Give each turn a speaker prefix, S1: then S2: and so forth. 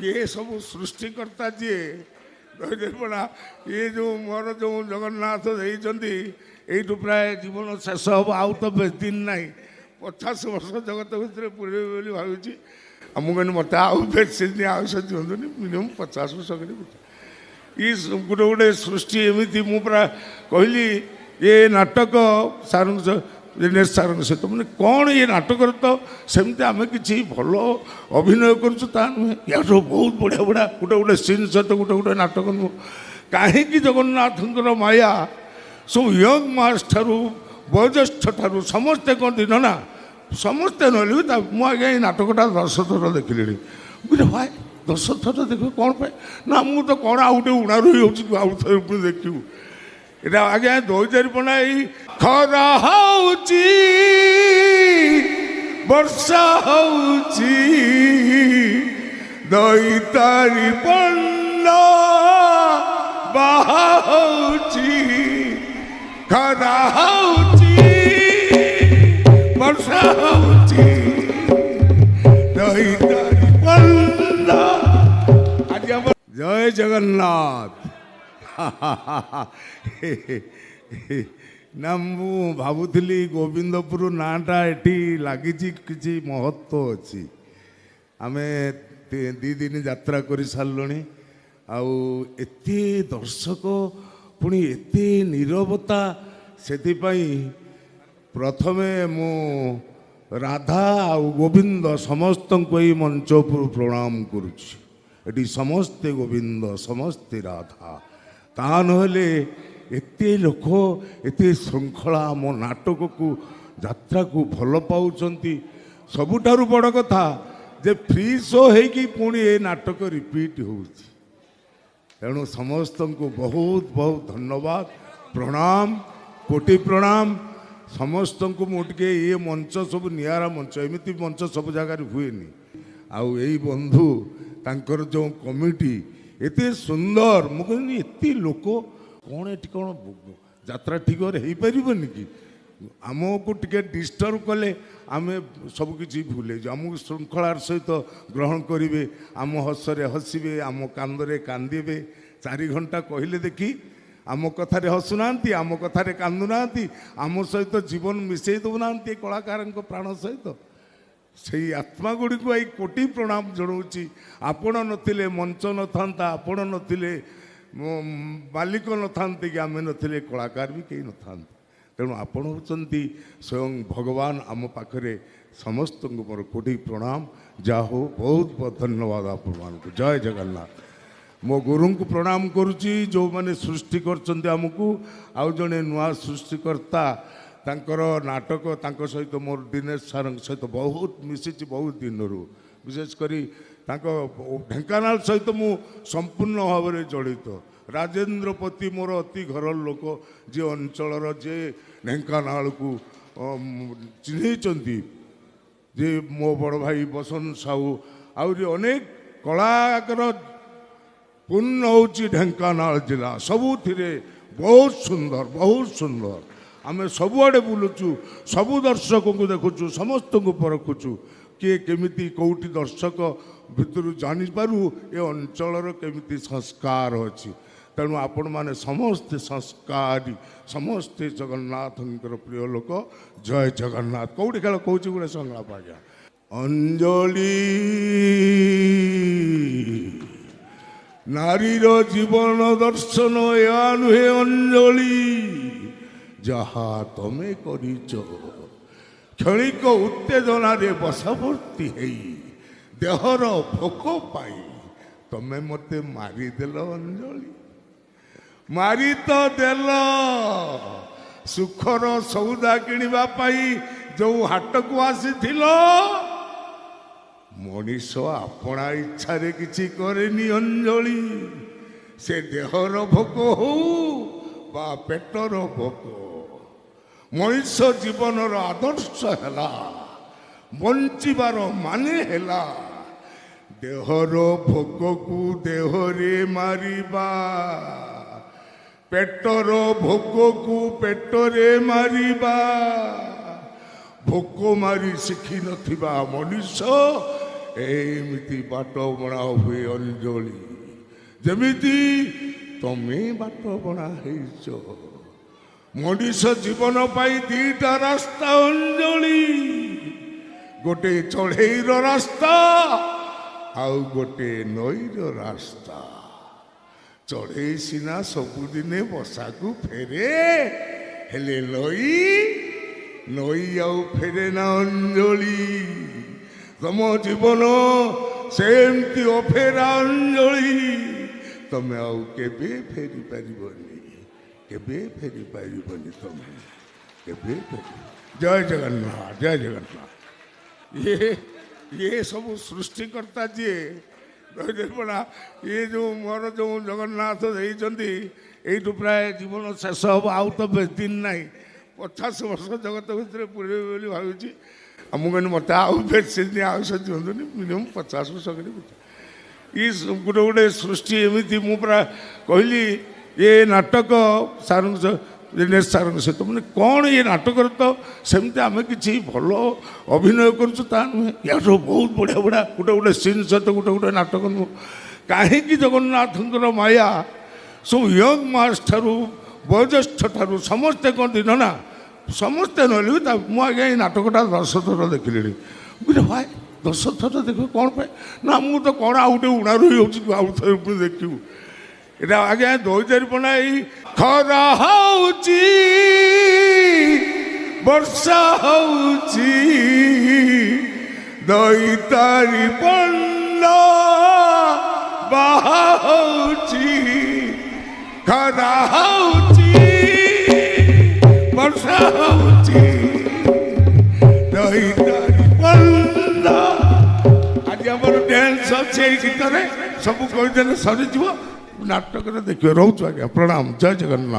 S1: ये सब सृष्टिकर्ता जी पड़ा ये जो मोर जो जगन्नाथ यू प्राय जीवन शेष हम आउ तो बेस दिन ना 50 वर्ष जगत भितर पूरे भावी मुझे मत आउ बेस दिन आयुष दिखानी मिनिमम 50 वर्ष ये गोटे गोटे सृष्टि एमती मुझा कहली ये नाटक सार दिनेश सार सहित मैंने कौन ये नाटक तो सेमती आम कि भल अभिनय करुँ नुहे या बहुत बढ़िया बढ़िया गोटे गोटे सीन सहित गोटे गोटे नाटक नुह कहीं जगन्नाथ माया सब यंग मार्स ठारू वयोज्येष्ठ ठारू समस्ते कौन दिन ना समस्ते ना मुझे ये नाटकटा 10 थर देखिली बुझे भाई 10 थर देख कौन पाए ना मुझे तो कौन आउटे उड़ा रही आउ थे देखू এটা আগে দৈতারিপনা এই খরা হଉଛି বর্ষা হଉଛି দৈতারিপনা বাহা হଉଛି খরা হଉଛି বর্ষা হଉଛି দৈতারিপনা আজ আমার জয় জগন্নাথ ना मु भावुली गोविंदपुर नाटा एटी लगी कि महत्व अच्छी आम 2 दिन यात्रा कर सारे आते दर्शक पुणी एत नीरवता से प्रथमे मु राधा आ गोविंद समस्त को मंच पर प्रणाम करुँची समस्ते गोविंद समस्ते राधा ता नहले एते लोक एते श्रृंखला मो नाटक को यात्रा को भल पाउचंती सबुठारु बड़ कथा जे फ्री शो होगी पुणी ये नाटक रिपीट होउची तेणु समस्त को बहुत बहुत धन्यवाद प्रणाम कोटि प्रणाम समस्त को मोटे ये मंच सब नियारा मंच एमती मंच सब जगार हुए आउ यही बंधु तांकर जो कमिटी एते सुंदर मुझे एत लोक कौन ये कौन यात्रा ठीक हो पारनि कि आमको टे डिस्टर्ब कले आम सबकि भूले आमको श्रृंखलार सहित ग्रहण करेंगे आम हसरे हसबे आम कांदे कांदे 4 घंटा कहले देखी आम कथार हसुना आम कथार कांदुना आम सहित जीवन मिसई दौना कलाकार प्राण सहित से आत्मा गुड़ी को कोटि प्रणाम जनाऊँगी आपण नथिले मंच न था आपण नथिले मालिक न था कि आम नथिले कलाकार भी कहीं न था तेणु आपण होती स्वयं भगवान आम पाखरे समस्त मोर कोटि प्रणाम जा हो बहुत बहुत धन्यवाद आपण मानक जय जगन्नाथ मो गुरु को प्रणाम करुच्ची जो मैंने सृष्टि करमको आउ जड़े नुआ सृष्टिकर्ता तांकर नाटक तांकर सहित मोर दिनेश सार सहित बहुत मिसी बहुत दिन विशेषकर ढेंकानाल सहित मु संपूर्ण भाव में जड़ित राजेन्द्रपति मोर अति घर लोक जे अंचल जे ढेंकानाल को चिन्हती जे मो बड़ भाई बसंत साहू आहरी अनेक कलाकार पूर्ण होची ढेंकानाल जिला सबुथिरे बहुत सुंदर आम सबुआड़े बुलुचु सबु दर्शकों को देखुचु समस्त को परखुचु किए केमिति कौटी दर्शक भितर जानीपारू ये अंचल केमिति संस्कार अच्छी तेणु आपण मैंने समस्ते संस्कारी समस्ते जगन्नाथ प्रिय लोक जय जगन्नाथ कौटी खेल कौच गोटे संलाप आज्ञा अंजलि नारीर जीवन दर्शन या नुहे अंजलि जहा तमे करिच क्षणिक उत्तेजना रे बसवर्ती है देहर भोक पाई तमे मते मारिदेल अंजलि मारी तो देल सुखर सौदा किणवा पाई जो हाट को आसी मनीष अपना इच्छा किसी करेनी अंजलि से देहर भोक हो बा पेटर भोक मनीष जीवन आदर्श है बंचार माने है देहर भोक को देहरे मारिबा पेटर भोक को पेटरे मारिबा भोक मारी शिखी नथिबा मनीष ଏମିତି ବାଟ ବଣା ହୁଏ ଅଞ୍ଜଳି, ଯେମିତି ତମେ ବାଟ ବଣା ହେଇଛ। ମଣିଷ ଜୀବନ ପାଇଁ ଦିଟା ରାସ୍ତା ଅଞ୍ଜଳି, ଗୋଟେ ଚଢ଼େଇର ରାସ୍ତା ଆଉ ଗୋଟେ ନଈର ରାସ୍ତା। ଚଢ଼େଇ ସିନା ସବୁଦିନେ ବସାକୁ ଫେରେ, ହେଲେ ନଈ ଆଉ ଫେରେ ନା ଅଞ୍ଜଳି। ତମ ଜୀବନ ସେମିତି ଅଫେରା ଅଞ୍ଜଳି, ତମେ ଆଉ କେବେ ଫେରି ପାରିବନି, କେବେ ଫେରି ପାରିବନି ତମେ, କେବେ ଫେରି। ଜୟ ଜଗନ୍ନାଥ, ଜୟ ଜଗନ୍ନାଥ। ଇଏ ସବୁ ସୃଷ୍ଟିକର୍ତ୍ତା ଯିଏ ପଡ଼ା, ଇଏ ଯେଉଁ ମୋର ଯେଉଁ ଜଗନ୍ନାଥ ଦେଇଛନ୍ତି, ଏଇଠୁ ପ୍ରାୟ ଜୀବନ ଶେଷ ହେବ, ଆଉ ତ ବେଶୀ ଦିନ ନାହିଁ। 50 ବର୍ଷ ଜଗତ ଭିତରେ ପୁରେଇବେ ବୋଲି ଭାବୁଛି। ଆଉ ମୁଁ କହିଲି ମୋତେ ଆଉ ବେଶୀ ଦିନ ଆୟୁଷ ଦିଅନ୍ତୁନି, ମିନିମମ୍ 50 ବର୍ଷ କରି। ଇଏ ଗୋଟେ ଗୋଟେ ସୃଷ୍ଟି ଏମିତି। ମୁଁ ପୁରା କହିଲି ଏ ନାଟକ ସାରଙ୍କ ଦିନେଶ ସାରଙ୍କ ସହିତ, ମାନେ କ'ଣ ଏ ନାଟକରେ ତ ସେମିତି ଆମେ କିଛି ଭଲ ଅଭିନୟ କରୁଛୁ ତା ନୁହେଁ, ୟାଠୁ ବହୁତ ବଢ଼ିଆ ବଢ଼ିଆ ଗୋଟେ ଗୋଟେ ସିନ୍ ସହିତ ଗୋଟେ ଗୋଟେ ନାଟକ ନୁହଁ। କାହିଁକି ଜଗନ୍ନାଥଙ୍କର ମାୟା ସବୁ ୟଙ୍ଗ ମାର୍ସ ଠାରୁ ବୟୋଜ୍ୟେଷ୍ଠ ଠାରୁ ସମସ୍ତେ କହନ୍ତି ନା, ସମସ୍ତେ ନହେଲେ ବି ମୁଁ ଆଜ୍ଞା ଏଇ ନାଟକଟା 10 ଥର ଦେଖିଲିଣି। ବୁଝିଲେ ଭାଇ 10 ଥର ଦେଖିବୁ କ'ଣ ପାଇଁ ନା, ମୁଁ ତ କ'ଣ ଆଉ ଗୋଟେ ଉଣା ରହିଯାଉଛି, ଆଉ ଥରେ ପୁଣି ଦେଖିବୁ। এটা আগে দৈতারিপনা এই খরা হଉଛି ବର୍ଷା ହଉଛି ଦୈତାରିପନା ବାହା ହଉଛି ଖରା ହଉଛି ବର୍ଷା ହଉଛି ଦୈତାରିପନା। ଆଜି ଆମର ଡ୍ୟାନ୍ସ ଅଛି ଏଇ ଗୀତରେ, ସବୁ କହିଦେଲେ ସରିଯିବ। ନାଟକରେ ଦେଖିବେ। ରହୁଛୁ ଆଜ୍ଞା, ପ୍ରଣାମ, ଜୟ ଜଗନ୍ନାଥ।